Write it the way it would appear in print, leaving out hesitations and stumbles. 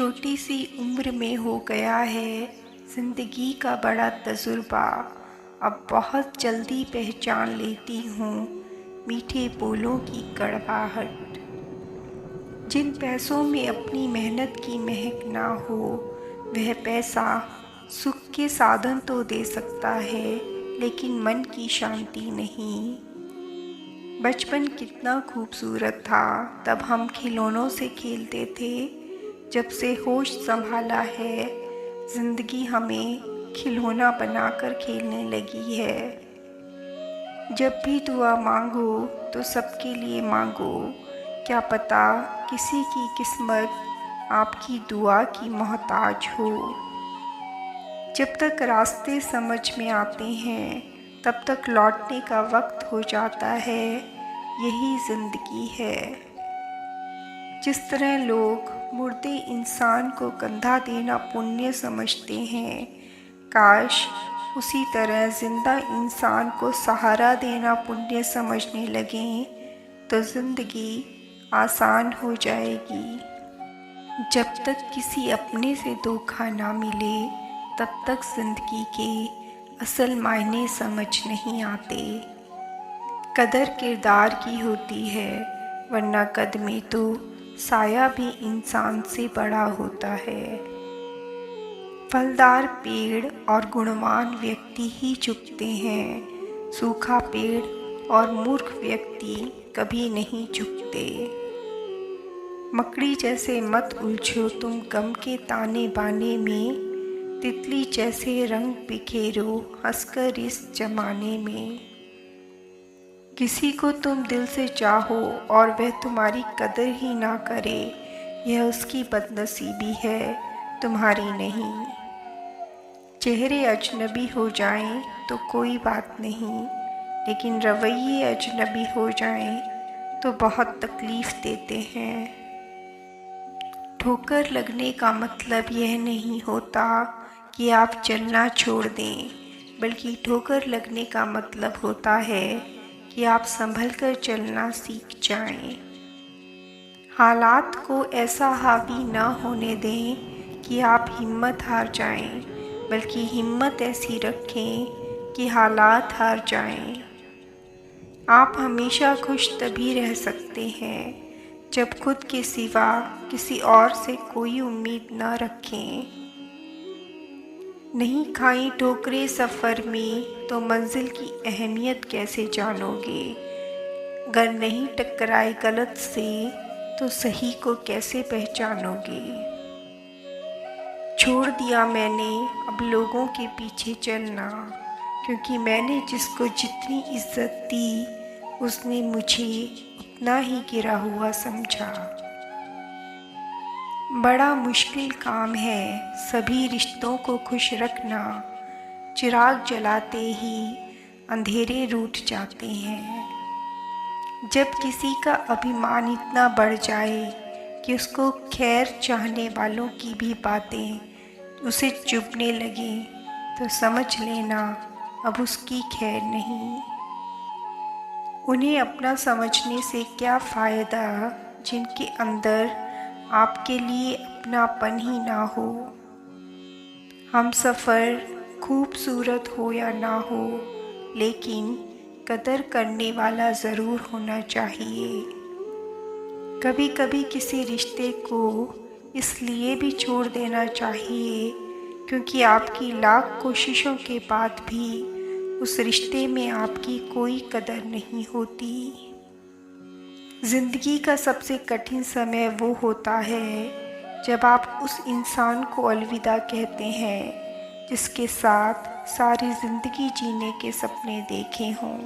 छोटी सी उम्र में हो गया है ज़िंदगी का बड़ा तजुर्बा। अब बहुत जल्दी पहचान लेती हूँ मीठे बोलों की कड़वाहट। जिन पैसों में अपनी मेहनत की महक ना हो, वह पैसा सुख के साधन तो दे सकता है, लेकिन मन की शांति नहीं। बचपन कितना खूबसूरत था, तब हम खिलौनों से खेलते थे। जब से होश संभाला है, जिंदगी हमें खिलौना बनाकर खेलने लगी है। जब भी दुआ मांगो तो सबके लिए मांगो, क्या पता किसी की किस्मत आपकी दुआ की मोहताज हो। जब तक रास्ते समझ में आते हैं, तब तक लौटने का वक्त हो जाता है। यही ज़िंदगी है। जिस तरह लोग मुर्दे इंसान को कंधा देना पुण्य समझते हैं, काश उसी तरह ज़िंदा इंसान को सहारा देना पुण्य समझने लगें, तो ज़िंदगी आसान हो जाएगी। जब तक किसी अपने से धोखा ना मिले, तब तक ज़िंदगी के असल मायने समझ नहीं आते। कदर किरदार की होती है, वरना कद में तो साया भी इंसान से बड़ा होता है। फलदार पेड़ और गुणवान व्यक्ति ही झुकते हैं, सूखा पेड़ और मूर्ख व्यक्ति कभी नहीं झुकते। मकड़ी जैसे मत उलझो तुम गम के ताने बाने में, तितली जैसे रंग बिखेरो हंसकर इस जमाने में। किसी को तुम दिल से चाहो और वह तुम्हारी कदर ही ना करे, यह उसकी बदनसीबी है, तुम्हारी नहीं। चेहरे अजनबी हो जाएं तो कोई बात नहीं, लेकिन रवैये अजनबी हो जाएं तो बहुत तकलीफ़ देते हैं। ठोकर लगने का मतलब यह नहीं होता कि आप चलना छोड़ दें, बल्कि ठोकर लगने का मतलब होता है कि आप संभल कर चलना सीख जाएं। हालात को ऐसा हावी ना होने दें कि आप हिम्मत हार जाएं, बल्कि हिम्मत ऐसी रखें कि हालात हार जाएं। आप हमेशा खुश तभी रह सकते हैं जब खुद के सिवा किसी और से कोई उम्मीद न रखें। नहीं खाई ठोकरें सफ़र में तो मंजिल की अहमियत कैसे जानोगे। अगर नहीं टकराए गलत से तो सही को कैसे पहचानोगे। छोड़ दिया मैंने अब लोगों के पीछे चलना, क्योंकि मैंने जिसको जितनी इज्जत दी उसने मुझे उतना ही गिरा हुआ समझा। बड़ा मुश्किल काम है सभी रिश्तों को खुश रखना, चिराग जलाते ही अंधेरे रूठ जाते हैं। जब किसी का अभिमान इतना बढ़ जाए कि उसको खैर चाहने वालों की भी बातें उसे चुभने लगे, तो समझ लेना अब उसकी खैर नहीं। उन्हें अपना समझने से क्या फ़ायदा जिनके अंदर आपके लिए अपनापन ही ना हो। हम सफ़र खूबसूरत हो या ना हो, लेकिन कदर करने वाला ज़रूर होना चाहिए। कभी कभी किसी रिश्ते को इसलिए भी छोड़ देना चाहिए क्योंकि आपकी लाख कोशिशों के बाद भी उस रिश्ते में आपकी कोई कदर नहीं होती। ज़िंदगी का सबसे कठिन समय वो होता है जब आप उस इंसान को अलविदा कहते हैं जिसके साथ सारी ज़िंदगी जीने के सपने देखे हों।